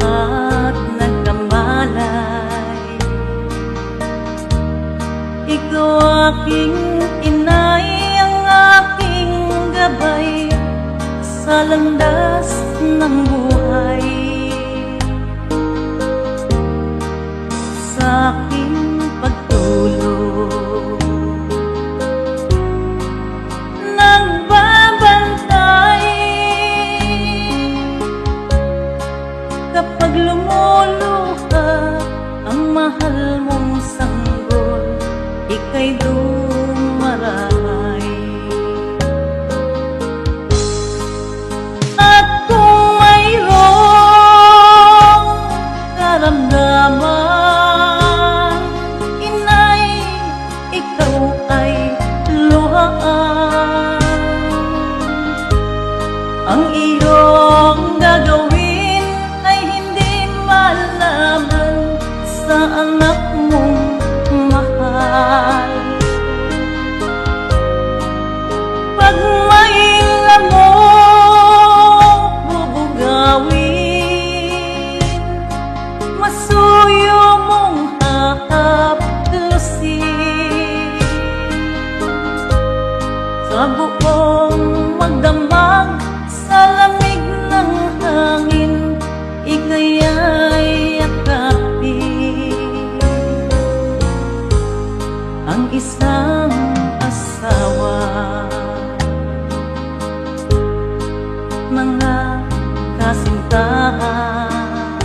at nagkamalay. Ikaw aking inay, ang aking gabay sa landas ng buhay. Sa aking pagtulog, nagbabantay kapag lumuluha ang mahal mong sanggol, ika'y dumarahay. At kung mayroong karamdaman, inay, ikaw ay luhaan. Ang iyong gagawin ay hindi malaman sa anak mong mahal. Pag may lamok bubugawin, masuyo mong hahaplusin. Sa buong magdamag sa lamig ng hangin, ika'y yakapin. Ang isang asawa, mga kasintahan,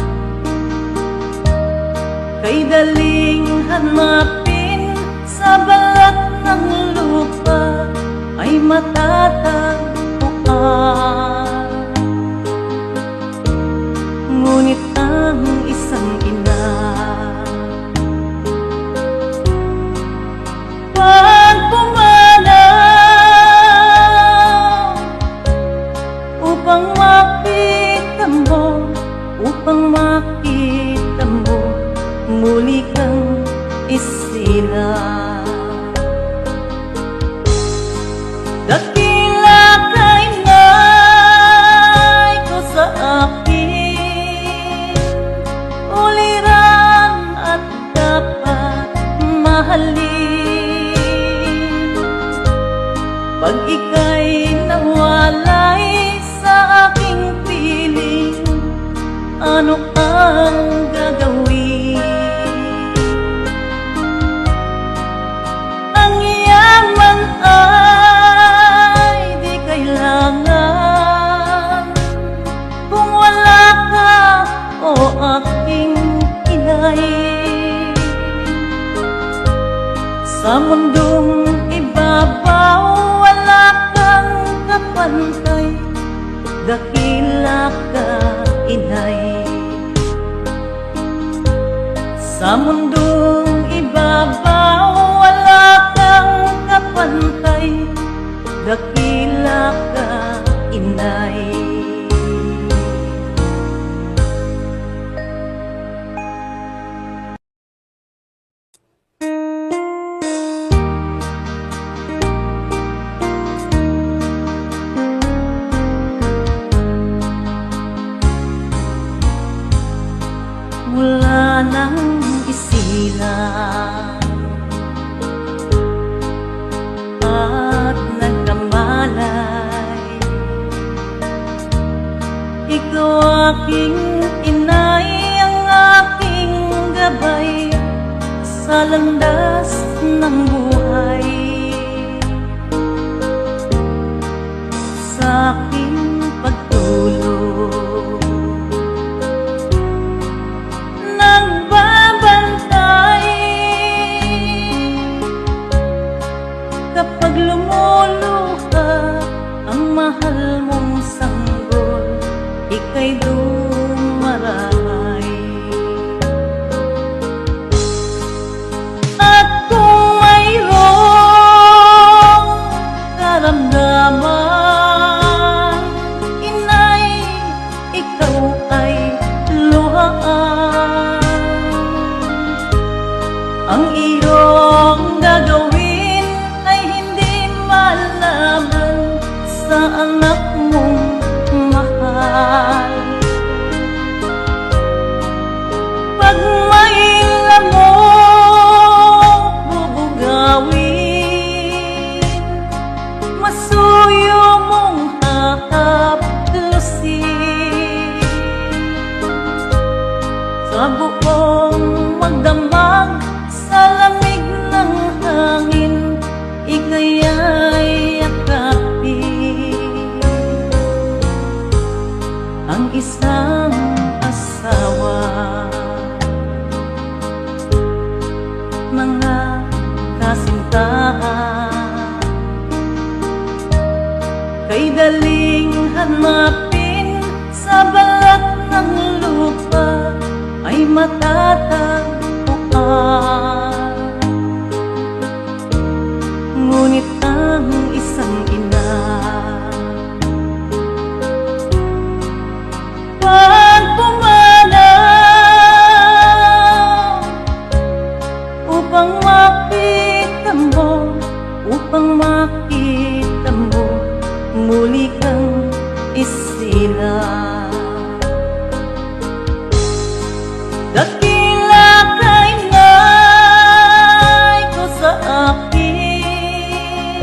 kay daling hanapin sa balat ng lupa ay matatagpuan. Ngunit ang isang ina, pag pumanaw upang makita mo, muli kang isilang. Dakila kay nay ko sa akin, uliran at dapat mahalin. Pag ika'y nawalay sa aking piling, ano ang gagawin? Ang yaman ay di kailangan kung wala ka, o aking inay. Sa mundong ibabaw wala kang kapantay, dakila ka, inay. Sa mundong ibabaw wala kang kapantay, dakila ka, inay. Mula nang isilang at nagkamalay, ikaw aking inay, ang aking gabay sa landas ng buhay. Sa aking pagtulog, nagbabantay kapag lumuluha ang mahal mong sanggol, ika'y dumarahay. At kung mayroong karamdaman, inay, ikaw ay luhaan. Ang iyong gagawin ay hindi malaman sa anak mong isang asawa. Mga kasintahan, kay daling hanapin sa balat ng lupa ay matatagpuan. Ngunit ang isang ina, pag pumanaw upang makita mo, muli kang isilang. Dakila kay ngay ko sa akin,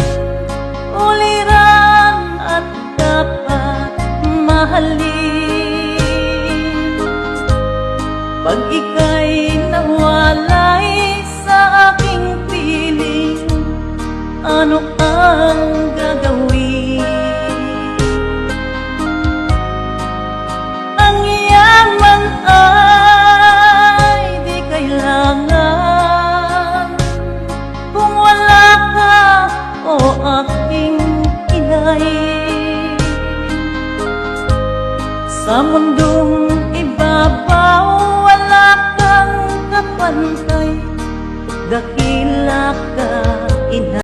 uliran at dapat mahalin. Pag ika'y nawalay sa aking piling, ano ang gagawin? Ang yaman ay di kailangan kung wala ka, o aking inay. Sa mundo